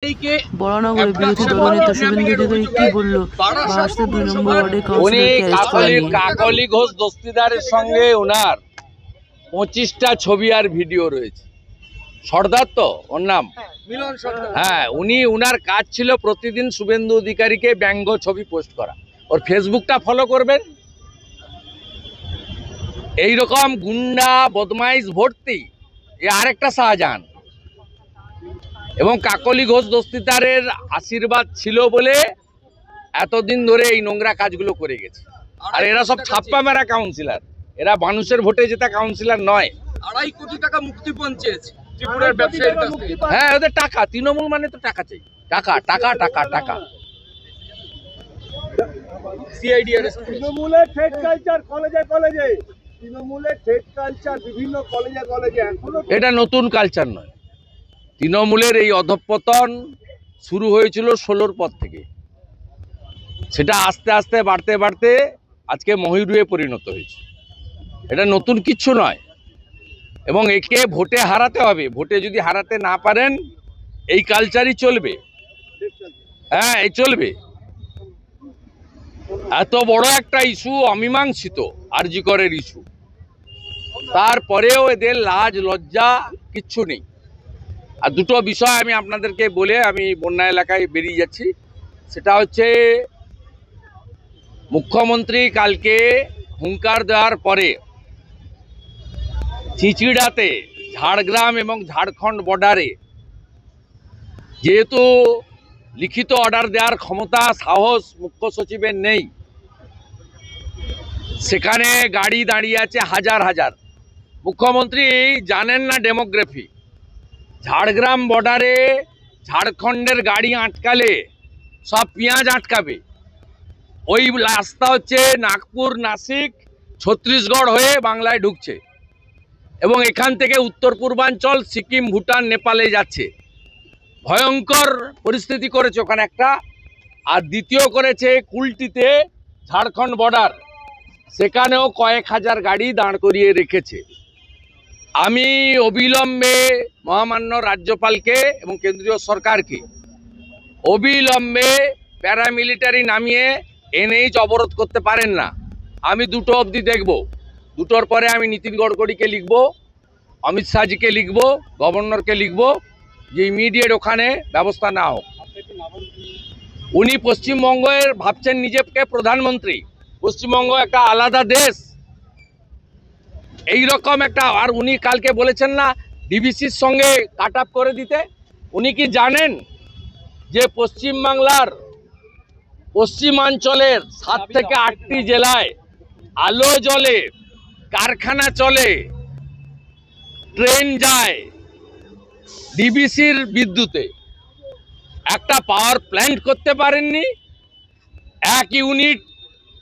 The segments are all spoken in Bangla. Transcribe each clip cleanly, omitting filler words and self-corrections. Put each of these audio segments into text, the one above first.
বরানগরে বিরোধী দলনেতা শুভেন্দু অধিকারী কি বলল? মহারাষ্ট্রের 2 নম্বর ওয়ার্ডে কাউন্সিলরকে অ্যারেস্ট করা নিয়ে কাকলি ঘোষ দস্তিদারের সঙ্গে ওনার 25টা ছবি আর ভিডিও রয়েছে। সর্দার তো ওর নাম, হ্যাঁ, উনার কাজ ছিল প্রতিদিন শুভেন্দু অধিকারীকে ব্যঙ্গ ছবি পোস্ট করা। ওর ফেসবুকটা ফলো করবেন। এইরকম গুন্ডা বদমাইশ ভর্তি এ আরেকটা শাহজাহান। এবং কাকলি ঘোষ দস্তিদারের আশীর্বাদ ছিল বলে এতদিন ধরে এই নোংরা কাজগুলো করে গেছে। আর এরা সব ছাপ্পা মেরা কাউন্সিলর, এরা মানুষের ভোটে জেতা কাউন্সিলর নয়। 2.5 কোটি টাকা মুক্তিপণ চেয়েছে ত্রিপুরার ব্যবসায়ীর কাছ থেকে। হ্যাঁ, ওদের টাকা, তৃণমূল মানে তো টাকা চাই, টাকা টাকা টাকা টাকা। সিআইডি তৃণমূলের থ্রেড কালচার কলেজে কলেজে, তৃণমূলের থ্রেড কালচার বিভিন্ন কলেজে কলেজে এখনো এটা নতুন কালচার নয়। তৃণমূলের এই অধঃপতন শুরু হয়েছিল 16-র পর থেকে। সেটা আস্তে আস্তে বাড়তে বাড়তে আজকে মহিরুহে পরিণত হয়েছে। এটা নতুন কিচ্ছু নয়। এবং একে ভোটে হারাতে হবে। ভোটে যদি হারাতে না পারেন এই কালচারই চলবে। হ্যাঁ, এই চলবে। এত বড় একটা ইস্যু অমীমাংসিত, আরজি করের ইস্যু, তারপরেও এদের লাজ লজ্জা কিচ্ছু নেই। আর দুটো বিষয় আমি আপনাদেরকে বলে আমি বন্যা এলাকায় বেরিয়ে যাচ্ছি। সেটা হচ্ছে, মুখ্যমন্ত্রী কালকে হুঙ্কার দেওয়ার পরে চিচিড়াতে, ঝাড়গ্রাম এবং ঝাড়খণ্ড বর্ডারে যেহেতু লিখিত অর্ডার দেওয়ার ক্ষমতা সাহস মুখ্য সচিবের নেই, সেখানে গাড়ি দাঁড়িয়ে আছে হাজার হাজার। মুখ্যমন্ত্রী জানেন না ডেমোগ্রাফি। ঝাড়গ্রাম বর্ডারে ঝাড়খণ্ডের গাড়ি আটকালে সব পেঁয়াজ আটকাবে। ওই রাস্তা হচ্ছে নাগপুর, নাসিক, ছত্তিশগড় হয়ে বাংলায় ঢুকছে এবং এখান থেকে উত্তর পূর্বাঞ্চল, সিকিম, ভুটান, নেপালে যাচ্ছে। ভয়ঙ্কর পরিস্থিতি করেছে ওখানে একটা। আর দ্বিতীয় করেছে কুলটিতে, ঝাড়খণ্ড বর্ডার, সেখানেও কয়েক হাজার গাড়ি দাঁড় করিয়ে রেখেছে। আমি অবিলম্বে মহামান্য রাজ্যপালকে এবং কেন্দ্রীয় সরকারকে অবিলম্বে প্যারামিলিটারি নামিয়ে এনএইচ অবরোধ করতে পারেন না। আমি 2টো অবধি দেখব। 2টোর পরে আমি নীতিন গডকরিকে লিখব, অমিত শাহজিকে লিখব, গভর্নরকে লিখব যে ইমিডিয়েট ওখানে ব্যবস্থা না হোক। উনি পশ্চিমবঙ্গের ভাবছেন নিজেকে প্রধানমন্ত্রী। পশ্চিমবঙ্গ একটা আলাদা দেশ। এই রকম একটা, আর উনি কালকে বলেছেন না ডিবিসির সঙ্গে কাট আপ করে দিতে। উনি কি জানেন যে পশ্চিমবাংলার পশ্চিমাঞ্চলের 7 থেকে 8টি জেলায় আলো জ্বলে, কারখানা চলে, ট্রেন যায় ডিবিসির বিদ্যুতে? একটা পাওয়ার প্ল্যান্ট করতে পারেননি, 1 ইউনিট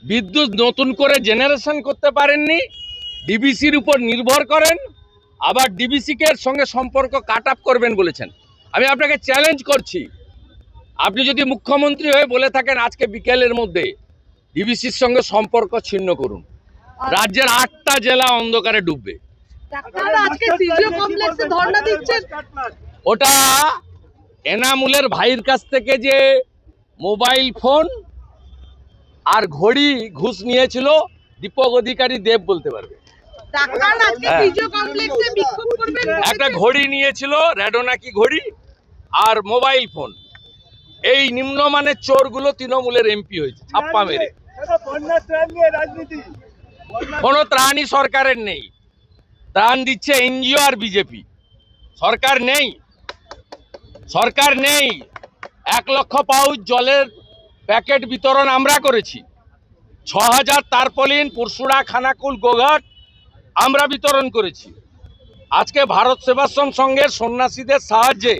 বিদ্যুৎ নতুন করে জেনারেশন করতে পারেননি, ডিবিসির উপর নির্ভর করেন। আবার ডিবিসিকে সঙ্গে সম্পর্ক কাট আপ করবেন বলেছেন। আমি আপনাকে চ্যালেঞ্জ করছি, আপনি যদি মুখ্যমন্ত্রী হয়ে বলে থাকেন আজকে বিকেলের মধ্যে ডিবিসির সঙ্গে সম্পর্ক ছিন্ন করুন, রাজ্যের 8টা জেলা অন্ধকারে ডুববে। ওটা এনামুলের ভাইয়ের কাছ থেকে যে মোবাইল ফোন আর ঘড়ি ঘুষ নিয়েছিল দীপক অধিকারী দেব বলতে পারবে। একটা ঘড়ি নিয়েছিল, রেডোনাকি ঘড়ি, আর মোবাইল ফোন। এই নিম্নমানের চোরগুলো তৃণমূলের এমপি হয়েছে ছাপ্পা মেরে। কোনো ত্রাণই সরকারের নেই। ত্রাণ দিচ্ছে এনজিও আর বিজেপি। সরকার নেই, সরকার নেই। 1 লক্ষ পাউচ জলের প্যাকেট বিতরণ আমরা করেছি। 6000 তারপলিন পুরসুড়া, খানাকুল, গোঘাট আমরা বিতরণ করেছি। আজকে ভারত সেবাশ্রম সংঘের সন্ন্যাসীদের সাহায্যে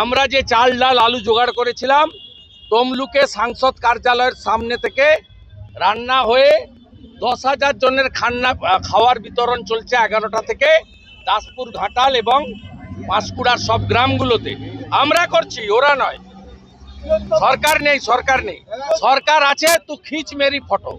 আমরা যে চাল, ডাল, আলু জোগাড় করেছিলাম, তমলুকে সাংসদ কার্যালয়ের সামনে থেকে রান্না হয়ে 10,000 জনের খাওয়ার বিতরণ চলছে 11টা থেকে। দাসপুর, ঘাটাল এবং পাঁশকুড়ার সব গ্রামগুলোতে আমরা করছি, ওরা নয়। সরকার নেই, সরকার নেই। সরকার আছে তো খিচ মেরি ফটো।